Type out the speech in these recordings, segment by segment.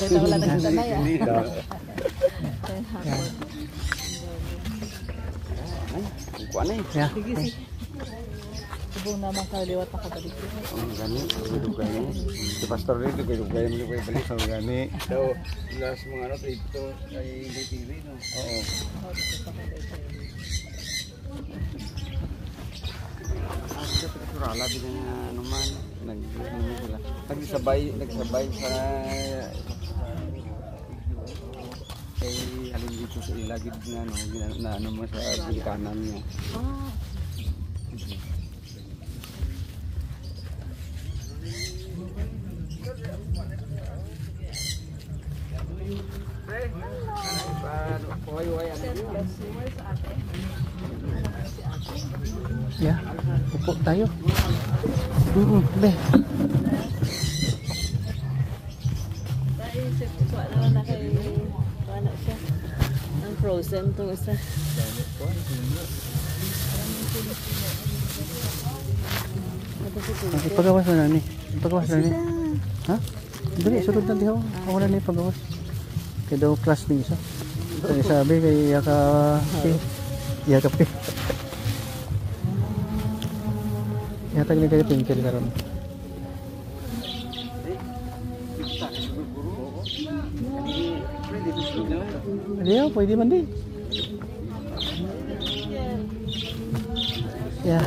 Wala nang sanay ah. Kuan eh. Yeah. Subong naman kaliwat ako balik. Gani, gani. Si pastor dito gani mo kay balik sa gani. Daw last mga ano dito kay DTV no. Oo. Surala din ano man nagsabay sa kay alin dito sa ilagid nga no na ano mo sa kanan niya. Yeah, upo tayo. Be. Naisip ko na kay ano siya. Ang frozen to isa. Ipagawas na nani. Ipagawas na nani. Ha? Dali, sulod na diho. Ako na ni pagawas. Kaya daw class din isa. Kaya sabi kay Yaka P. Yata gini kayo tingkil karon. Iya, pwede man din. Yeah.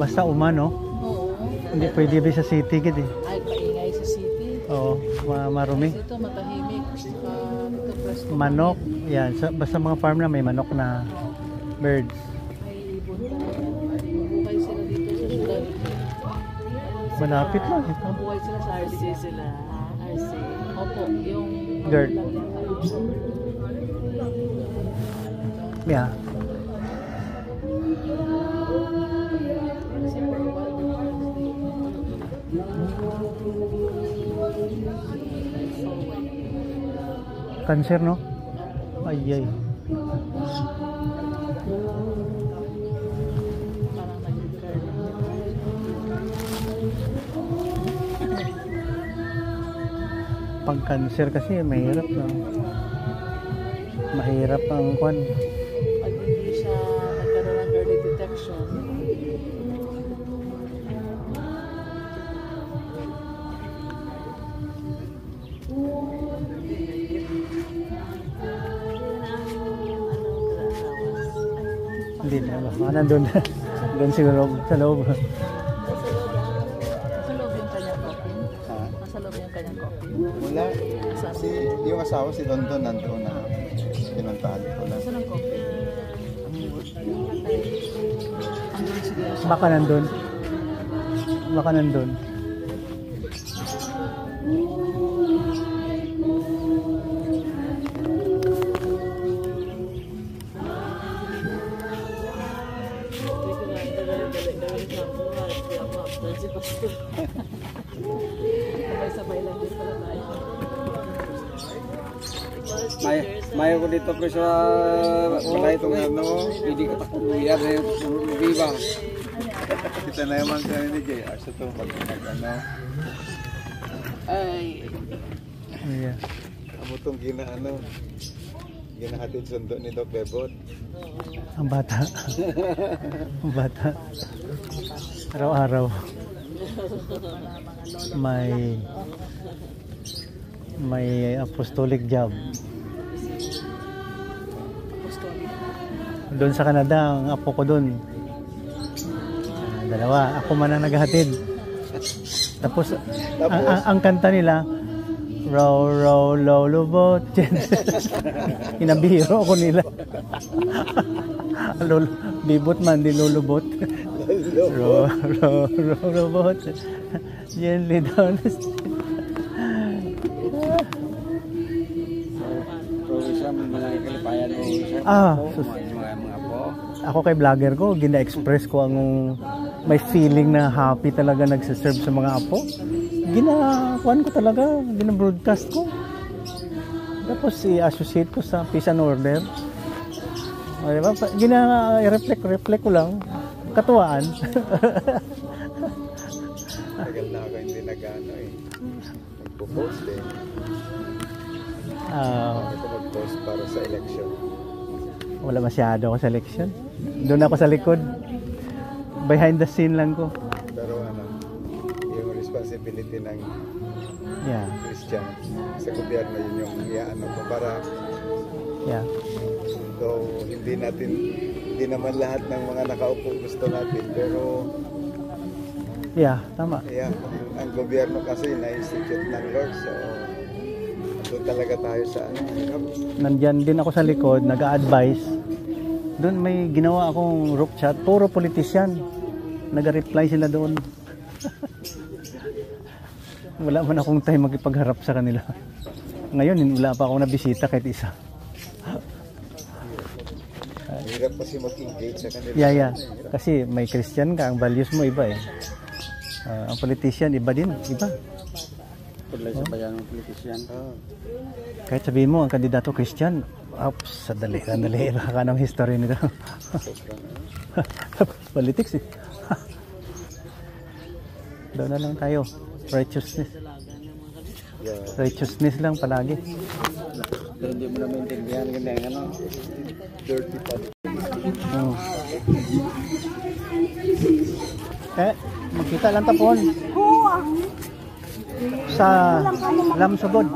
Basta umano. Hindi pwede ba sa city gid eh. Ay, paingay sa city. Oo, marumi. Ito matahimik. Ito presko. Manok, yan. Basta mga farm na may manok na birds. May ibon na. Mabuhay sila dito sa syudad. Malapit lang. Mabuhay sila sa RC sila. RC. Opo, yung Girl. Yeah. Cancer no? Ay. Parang nag-girl. Pag cancer kasi mahirap no? Mahirap ang kwan. Pag hindi siya nagkaroon ng early detection, Hindi na ba? Nandun. Doon siguro sa loob. nasa loob yung kanyang coffee. Nasa loob yung kanyang coffee. Wala. Si yung asawa si Don nandoon na pinuntahan ko lang. Nasa ng coffee. Andun siguro siya. Baka nandun. Baka nandun. Sabay-sabay lang din pala tayo. May ko dito ko sa balay itong ano, hindi ka takuluyan na yung viva. Kita na naman sa ni JR sa ito pag ano. Ay. Yeah. Amo itong ginahatid sundo ni Doc Bebot. Ang bata. Ang bata. Araw-araw. May apostolic job. Doon sa Canada, ang apo ko doon. Dalawa. Ako man ang naghahatid. Tapos ang kanta nila, row, row, low, lubot. Inabihiro ko nila. Bibot man, di lulubot. Row, row, row, lubot. Gently down the street. Mga po. Ako kay vlogger ko, gina-express ko ang may feeling na happy talaga nagsiserve sa mga apo. Ginakuan ko talaga, gina-broadcast ko. Tapos i-associate ko sa peace and order. O, diba? Gina-reflect ko lang. katuwaan. Tagal na ako hindi nag-ano eh. Magpo-post eh. Ito mag-post para sa election. Wala masyado ako sa election. Doon ako sa likod. Behind the scene lang ko. Pero ano, yung responsibility ng Christian sa gobyerno yun yung iaano ko para so hindi naman lahat ng mga nakaupo gusto natin pero tama. Ang gobyerno kasi na-institute ng Lord so doon talaga tayo sa Nandyan din ako sa likod, nag-a-advise. Doon may ginawa akong group chat, puro politician. Nag-reply sila doon. Wala man akong time magipagharap sa kanila. Ngayon, wala pa akong nabisita kahit isa. Hirap kasi mag-engage sa kanila. Kasi may Christian ka, ang values mo iba eh. Ang politician, iba din. Iba. Sa bayan ng politician. Kahit sabihin mo, ang kandidato Christian, sandali, baka ng history nito. Politics eh. Doon na lang tayo. Righteousness. Righteousness lang palagi. Pero hindi mo na maintindihan ganyan ano. Dirty politics. Magkita lang tapon. Sa Lamsugod.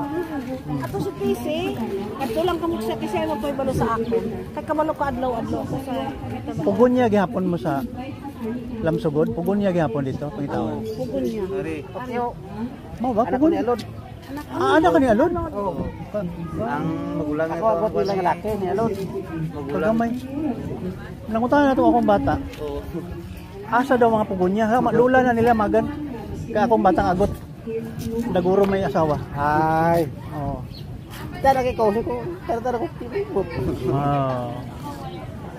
Ato si PC, ato lang kamo sa kasi mo toy balo sa ako. Kay kamalo ka adlaw-adlaw sa Pugon niya gihapon mo sa Lamsugod, pugon niya gihapon dito, pangitaon. pugon niya. Mo ba pugon? Anak ka ni Alon? Oo. Ang magulang Ako abot lang laki ni Alon. Kagamay. Nangutan na to akong bata. Asa daw mga pugon niya? Lula na nila magan. Kaya akong batang agot. Naguro may asawa. Ay. Tara kay ko, tara ko.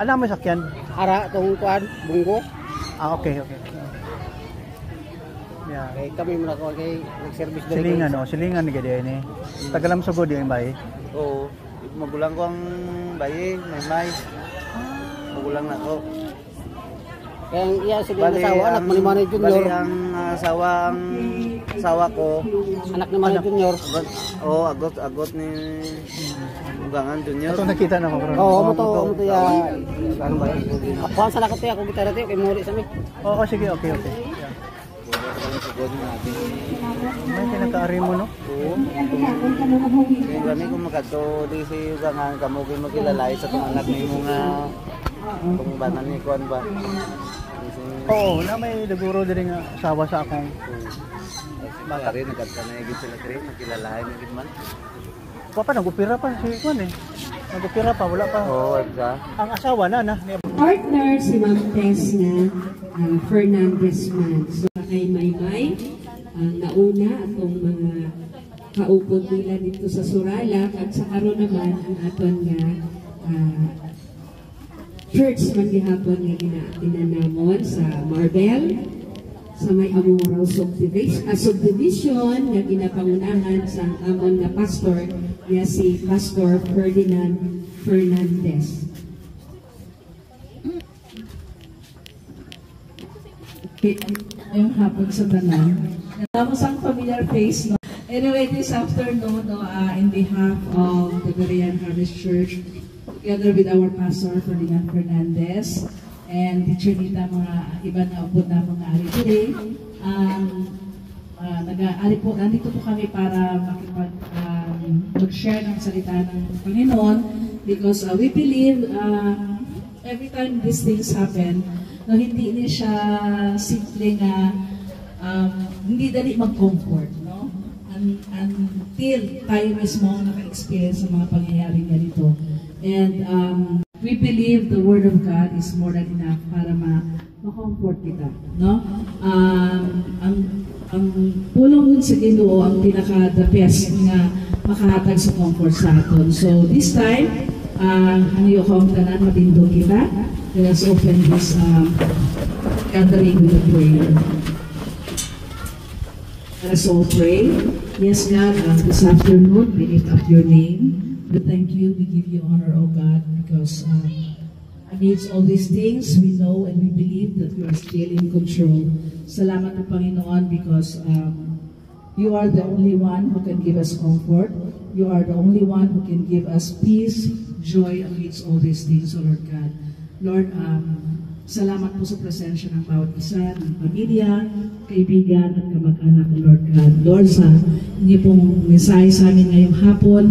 Alam mo sakyan? Ara tong kuan bunggo. Okay. Kay kami muna ko kay nag-service diri. Silingan ni gadi ni. Tagalam sugod yung bayi. Oo. Magulang ko ang bayi, may. Magulang na ko. Kaya iya sila asawa anak ni Manny Junior. Bali ang asawa ko anak ni Manny Junior. Agot ni Ugangan Junior. Ito nakita na mo bro. Mo to ya. Ano ba? Ako sa lakot ya ako gitara tayo kay Mori sa mi. Oo, sige, okay. May kinakaari mo no? Oo. Kaya kami kung magkato di si Ugangan kamo kay magkilalay sa tong anak ni mo nga kung banan ni kuan ba. Oo, na may daguro diri nga asawa sa akong bata rin nagkanta na igit sila kay magkilalay ni man. Papa nagupira pa si kuan eh. Nagupira pa wala pa. Oo, sa. Ang asawa na. Partner si Ma'am Tess na Fernandez man. So kay Maymay, nauna atong mga kaupod nila dito sa Suralak at sa karon naman ang aton nga church man gihapon nga ginanamon sa Marbel sa may Amuraw subdivision nga ginapangunahan sa amon nga pastor nga si Pastor Ferdinand Fernandez. Yung hapon sa tanan. Tapos ang familiar face, no? Anyway, this afternoon, no, in behalf of the Berean Harvest Church, together with our pastor, Ferdinand Fernandez, and Teacher Nita, mga iba na upod na mga ari today, nandito po kami para mag-share ng salita ng Panginoon because we believe every time these things happen, no, hindi niya siya simple nga hindi dali mag-comfort, no? Until tayo mismo naka-experience sa mga pangyayari ganito. And we believe the Word of God is more than enough para ma-comfort kita, no? Ang pulong sa Ginoo ang pinaka-the best nga makahatag sa comfort sa aton. So this time, hangyo ko ang tanan, matindog kita. Let us open this gathering with a prayer. Let us all pray. Yes, God, this afternoon we lift up your name. We thank you, we give you honor, O God, because amidst all these things, we know and we believe that you are still in control. Salamat po, Panginoon, because you are the only one who can give us comfort. You are the only one who can give us peace, joy amidst all these things, O Lord God. Lord, salamat po sa presensya ng bawat isa, ng pamilya, kaibigan at kamag-anak, O Lord God. Lord, sa inyo pong mensahe sa amin ngayong hapon,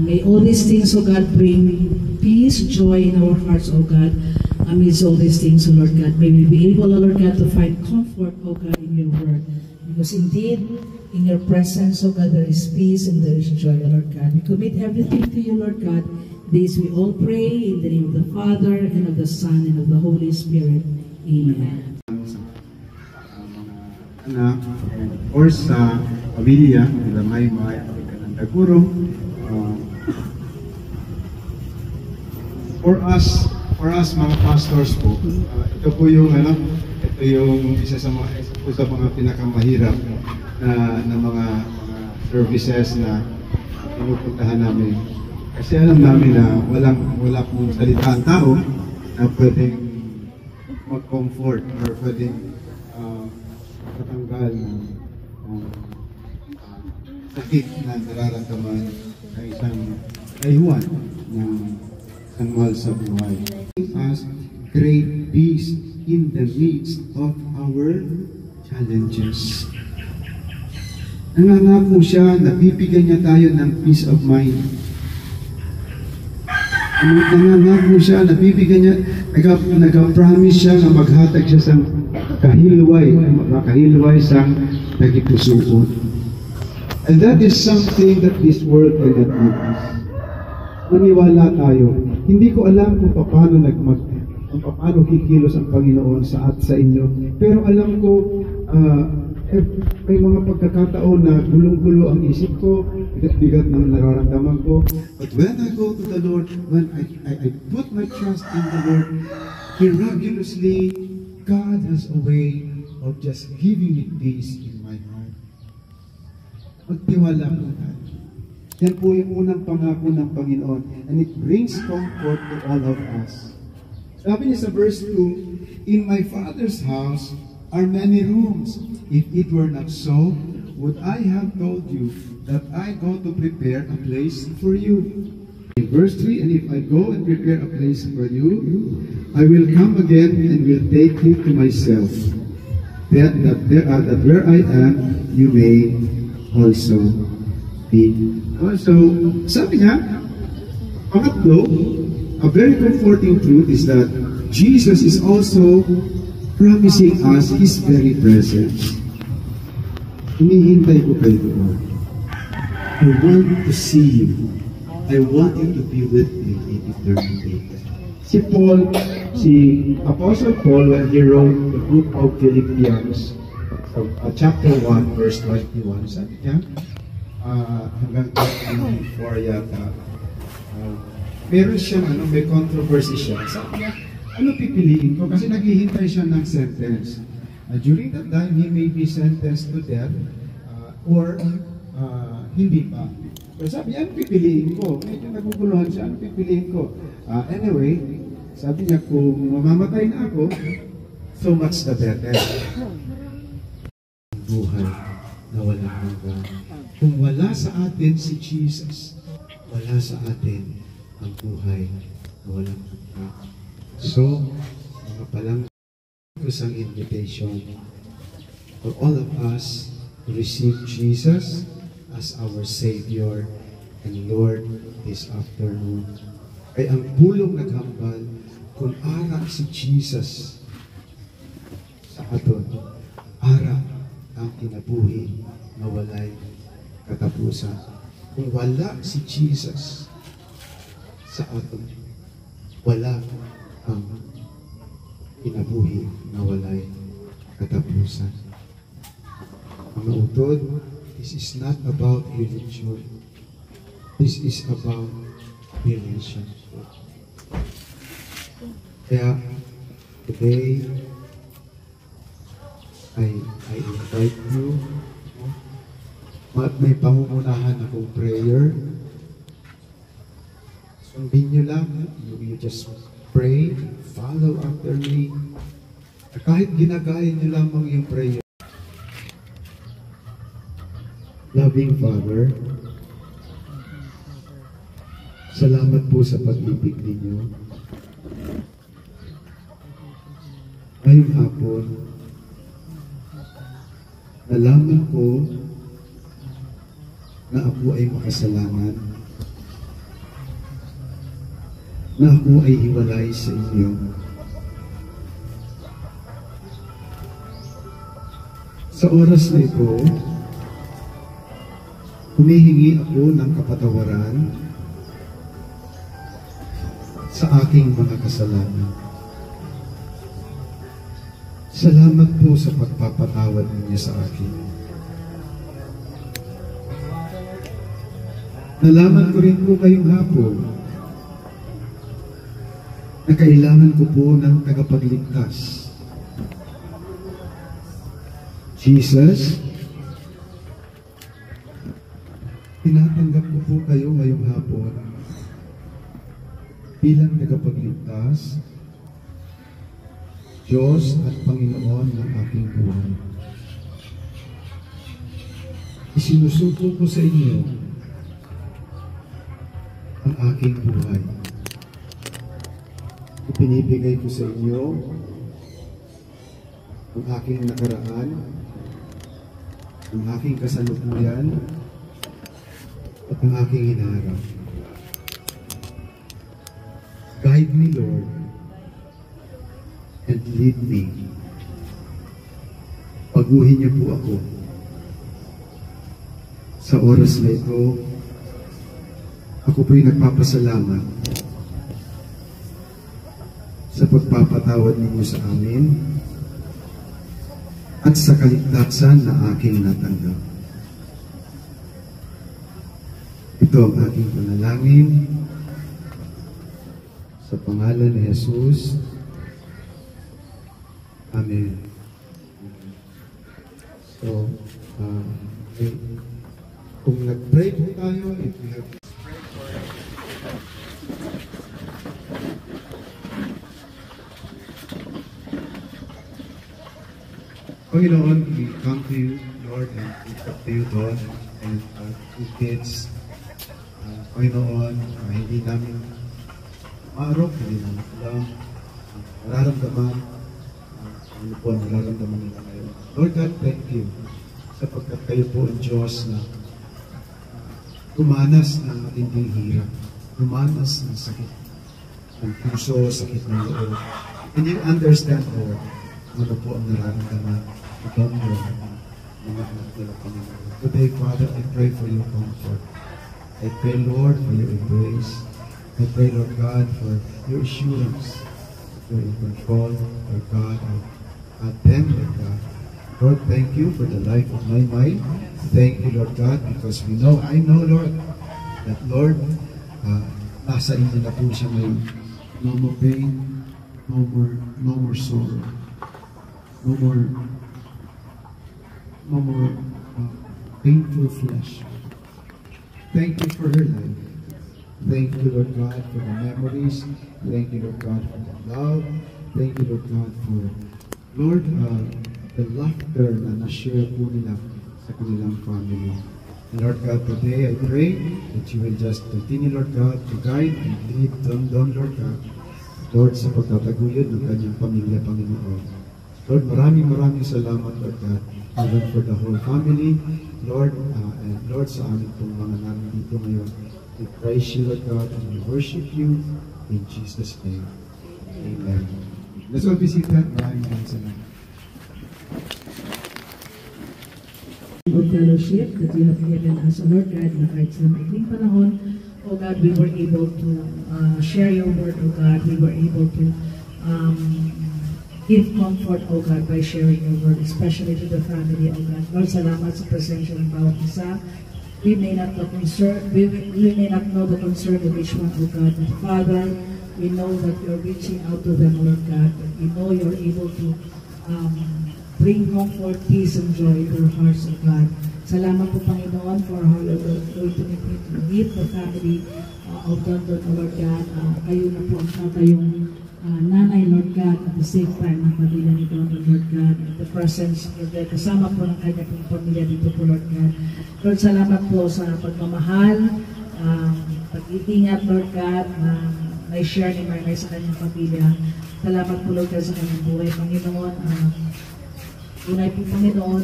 may all these things, O God, bring peace, joy in our hearts, O God, amidst all these things, O Lord God. May we be able, O Lord God, to find comfort, O God, in your word. Because indeed, in your presence, O God, there is peace and there is joy, O Lord God. We commit everything to you, Lord God. This we all pray in the name of the Father, and of the Son, and of the Holy Spirit. Amen. Anak, and of course sa pamilya, nila Maymay, ng Daguro. For us mga pastors po, ito po yung isa sa mga pinakamahirap na mga services na pinupuntahan namin. Kasi alam namin na wala pong salita ang tao na pwedeng mag-comfort or pwedeng matanggal ng sakit na nararamdaman ng isang kayuhan ng mahal sa buhay. As great peace in the midst of our challenges. Nangangako siya na bibigyan niya tayo ng peace of mind. Nangangako siya na bibigyan niya, nag-promise siya na maghatag siya sa makahilway sa nagipusuon. And that is something that this world cannot give us. Maniwala tayo. Hindi ko alam kung paano kikilos ang Panginoon sa inyo. Pero alam ko, may mga pagkakataon na gulong-gulo ang isip ko, bigat-bigat na nararamdaman ko. But when I go to the Lord, when I put my trust in the Lord, miraculously, God has a way of just giving me peace in my heart. Magtiwala po tayo. Yan po yung unang pangako ng Panginoon. And it brings comfort to all of us. Sabi niya sa verse 2, in my Father's house are many rooms. If it were not so, would I have told you that I go to prepare a place for you? In verse 3, and if I go and prepare a place for you, I will come again and will take you to myself, that where I am, you may also be. So, sabi niya, pangatlo, a very comforting truth is that Jesus is also promising us His very presence. Hinihintay ko kayo doon. I want to see you. I want you to be with me in eternity. Si Apostle Paul, when he wrote the book of Philippians, chapter 1, verse 21, sabi niya, hanggang 24 yata, meron siyang, may controversy siya. Sabi niya, ano pipiliin ko? Kasi naghihintay siya ng sentence. During that time, he may be sentenced to death or hindi pa. Pero sabi niya, ano pipiliin ko? Medyo naguguluhan siya, ano pipiliin ko? Anyway, sabi niya, kung mamamatay na ako, so much the better. Buhay na walang hanggan. Kung wala sa atin si Jesus, wala sa atin ang buhay na walang hanggan. So, mga palang isang invitation for all of us to receive Jesus as our Savior and Lord this afternoon. Ay ang pulong naghambal kung ara si Jesus sa aton, ara ang kinabuhi na walay katapusan. Kung wala si Jesus sa aton, wala ang kinabuhi na walay katapusan. Mga utod, this is not about religion. This is about relationship. Kaya, today, I invite you. May pangungunahan akong prayer. Sundin nyo lang. You just pray, follow after me. Kahit ginagaya niyo lamang yung prayer. Loving Father, salamat po sa pag-ibig ninyo. Ngayong hapon, nalaman ko na ako ay makasalanan, na ako ay hiwalay sa inyo. Sa oras na ito, humihingi ako ng kapatawaran sa aking mga kasalanan. Salamat po sa pagpapatawad ninyo sa akin. Nalaman ko rin po ngayong hapon na kailangan ko po ng tagapagligtas. Jesus, tinatanggap ko po kayo ngayong hapon bilang tagapagligtas, Diyos at Panginoon ng aking buhay. Isinusuko ko sa inyo ang aking buhay. Ipinibigay ko sa inyo ang aking nakaraan, ang aking kasalukuyan, at ang aking hinaharap. Guide me, Lord, and lead me. Paguhin niyo po ako. Sa oras na ito, ako po'y nagpapasalamat sa pagpapatawad ninyo sa amin at sa kaligtasan na aking natanggap. Ito ang aking panalangin sa pangalan ni Jesus. Amen. So, kung nag-pray po tayo, if we have Panginoon, we come to you, Lord, and we come to you, Lord, and two kids. Panginoon, hindi namin maarok, hindi namin alam, nararamdaman, ano po ang nararamdaman nila ngayon. Lord God, thank you sapagkat kayo po ang Diyos na tumanas ng matinding hirap, tumanas ng sakit ng puso, sakit ng loob. And you understand, Lord, ano po ang nararamdaman itong mga anak nila, Panginoon. Today, Father, I pray for your comfort. I pray, Lord, for your embrace. I pray, Lord God, for your assurance. You're in control, Lord God, of them, Lord God. Lord, thank you for the life of my mind. Thank you, Lord God, because I know, Lord, that, Lord, nasa inyo na po siya ngayon. No more pain, no more sorrow, no more painful flesh. Thank you for her life. Thank you, Lord God, for the memories. Thank you, Lord God, for the love. Thank you, Lord God, for, Lord, the laughter na na-share po nila sa kanilang family. And Lord God, today I pray that you will just continue, Lord God, to guide and lead them, Lord God, Lord, sa pagtataguyod ng kanyang pamilya, Panginoon. Lord, maraming salamat, Lord God, even for the whole family, Lord, and Lord, sa amin pong mga namin dito ngayon. We praise you, Lord God, and we worship you in Jesus' name. Amen. Let's all be seated. Maraming salamat. Of fellowship that you have given us, Lord God, na kahit sa maikling panahon, oh God, we were able to share your word, oh God. We were able to give comfort, oh God, by sharing your word, especially to the family, oh God. Lord, salamat sa presensya ng bawat isa. We may not know the concern of each one, oh God, but Father, we know that you're reaching out to them, Lord God. We know you're able to bring comfort, peace, and joy to their hearts, oh God. Salamat po, Panginoon, for how you're going to meet the family of Don, oh Lord God. Kayo na po ang tatayong God, at the same time, ang pamilya ni Brother, Lord God, at the presence, Lord God, kasama po ng kanya pong pamilya dito po, Lord God. Lord, salamat po sa pagmamahal, pag-iingat, Lord God, na na-share ni Maymay sa kanyang pamilya. Salamat po, Lord God, sa kanyang buhay, Panginoon. Tunay po, Panginoon,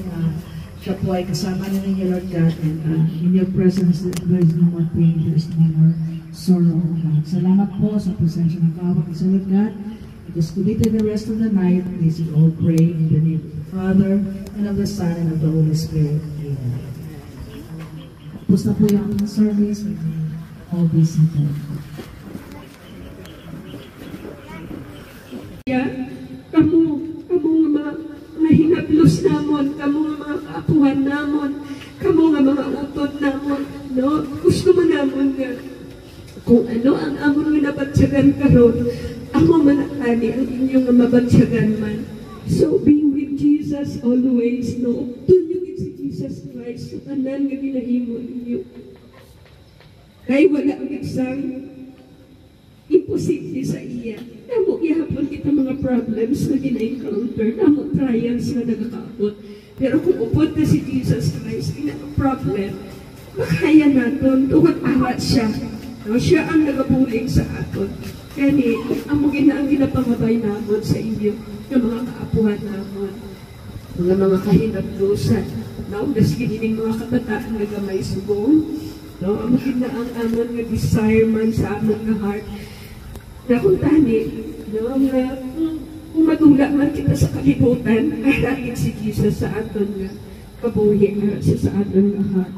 siya po ay kasama ninyo, Lord God, and in your presence, there is no more pain, there is no more sorrow, O God. Salamat po sa presensya ng bawat isa, Lord God. It is committed the rest of the night. Please we all pray in the name of the Father, and of the Son, and of the Holy Spirit. Amen. Tapos na po yung service. All this in time. Kamu nga mga hinaplos namon, kamu nga mga kaapuhan namon, kamu nga mga utod namon, no? Gusto mo namon nga kung ano ang amon nga nabatsyagan karon, amo manatani ang inyong nga mabatsyagan man. So be with Jesus always, no? Tunyugin si Jesus Christ sa tanan nga ginahimo ninyo. Kay wala ang isang imposible sa iya. Namo ihapon kita mga problems na gina-encounter, namo trials na nagakaabot. Pero kung upod na si Jesus Christ, pinaka-problem, makaya natin, tuwag arat siya. No, siya ang nagabuling sa aton. Kaya ni, ang ginapangabay namon sa inyo, yung mga kaapuhan namon, mga kahinaplusan, no, daskin ining mga kabataan na gamay subong, no, ang ang amon nga desire man sa amon nga heart, na kung tani, no, nga, kung madula man kita sa kalibutan, aragin si Jesus sa aton nga kabuhi nga siya sa aton nga heart.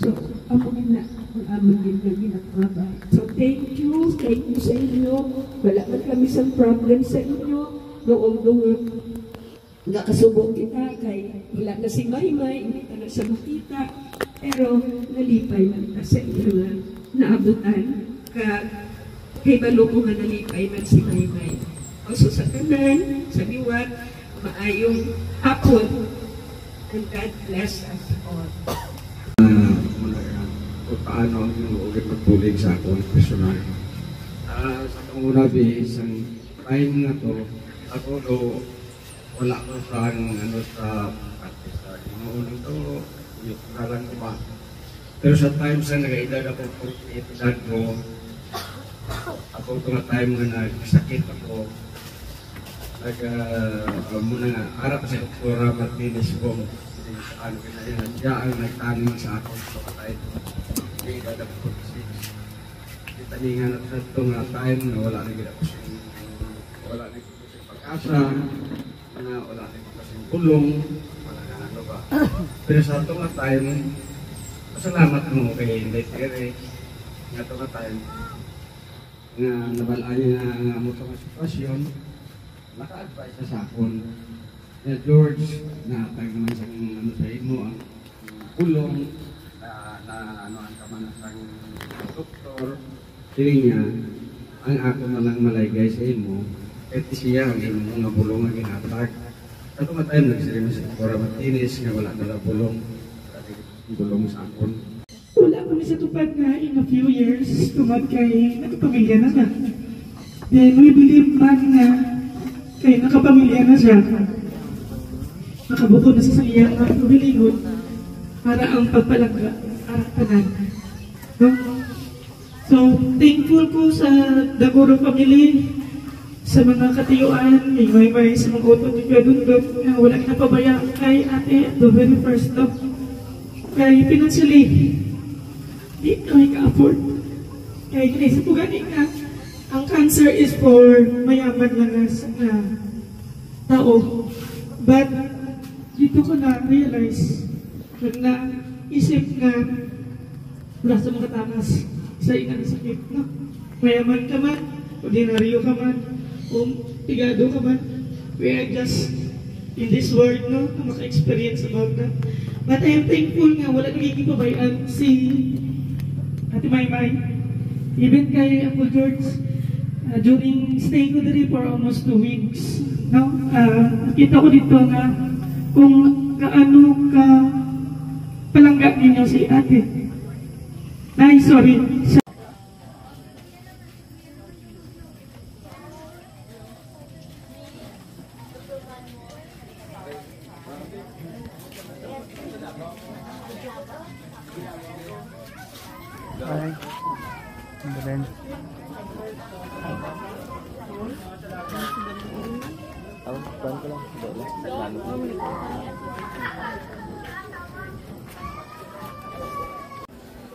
So, amon na, ang amon din nga ginapangabay. So, thank you sa inyo. Wala man kami sa problem sa inyo. Noong nakasubok kita kay wala na si Maymay, hindi ka na siya makita. Pero nalipay man kita sa inyo nga naabutan. Kay balo ko nga nalipay man si Maymay. Also sa kanan, sa liwat, maayong hapon. And God bless us all. Paano ang inuugit magpuling sa akong personal. Sa panguna, isang time na to, ako do wala ko sa practice. Inuunang to, yung karan ko ba. Pero sa times na nag-edad ako, edad ko, ako itong time na nagsakit ako, muna nga, harap sa Dr. Martinez Bong, ano kinayan, siya ang nagtaning sa ako sa patay. May edad ako 46. Taningan at sa itong time na wala na ginapasing pag-asa, na wala na ginapasing kulong, wala na ano ba. Pero sa itong time, pasalamat mo kay Letere, nga itong time, nga nabalaan niya na mo itong sitwasyon, naka-advise na sa akon. Na George, na-atag naman sa ano sa imo, ang kulong, na ano ang kamanasang doktor, sili niya, ang ako malang malaygay sa imo, at siya ang imo nga bulong ang ginatag. At tumatayang nagsirima sa Dr. Martinez nga wala nala bulong sa akon. Wala kami sa tupad nga in a few years, tumad kay nakapamilya na na. Then we believe man na kay nakapamilya na siya. Nakabukod na sa iyang kabilingon para ang pagpalagga tanan. No? So, thankful ko sa Dagoro family, sa mga katiyuan, may sa mga utod ni Dundot, na wala kinapabaya kay ate the very first love. Kay financially, di kami ka-afford. Kaya ginisip ko gani nga, ang cancer is for mayaman na tao. But, dito ko na-realize, na isip nga, wala sa mga takas sa inang sakit, no? Mayaman ka man, ordinaryo ka man, o pigado ka man, we are just in this world, no? Maka-experience about that. But I am thankful nga, wala nagiging pabayaan si Ate Maymay. Even kay Uncle George, during staying ko dito for almost 2 weeks, no? Nakita ko dito nga kung kaano ka palangga ninyo si ate. Ay, sorry.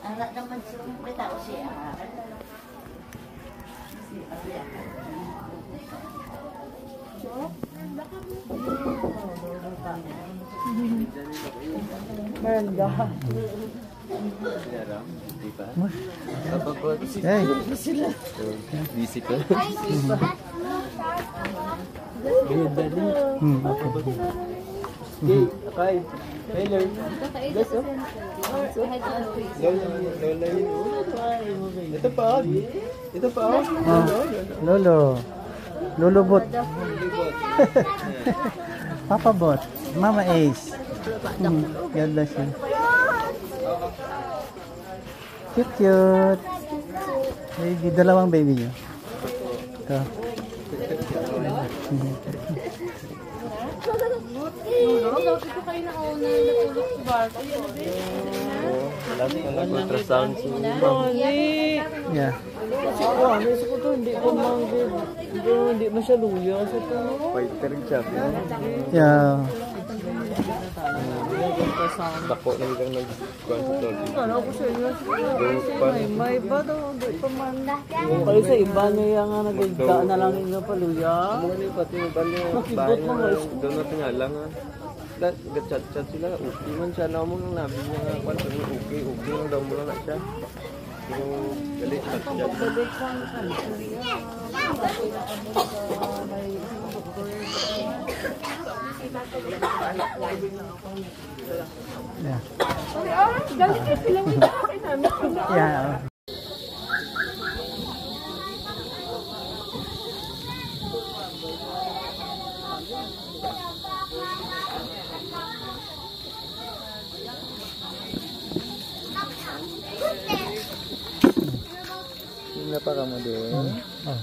Anak naman siyempre tao siya. Merenda. Hey. Busy ka. Okay. Taylor. Ito pa. Ito pa. Lolo. Lolo Bot. Papa Bot. Mama Ace. God bless you. Cute, cute. Baby, dalawang baby niyo. Ito. Yeah. Hindi mo siya luya sa ito. Fighter siya. Yeah. Dako na yung nag-kuhan sa tol. Ano ko sa inyo? May ba daw? Di pa man. Kaya sa iba niya nga nagigda na lang yung paluya. Ano nga pati yung bali. Makibot mo nga. Doon natin nga lang. Nag-chat-chat sila. Okay man siya. Naman nang nabi niya nga. Kwan sa okay. Okay lang daw mo lang na siya. Pero galit chat-chat. Balik lang country. Yeah. Galit ka sila mo Yeah. Hindi pa ka mo din. Oh.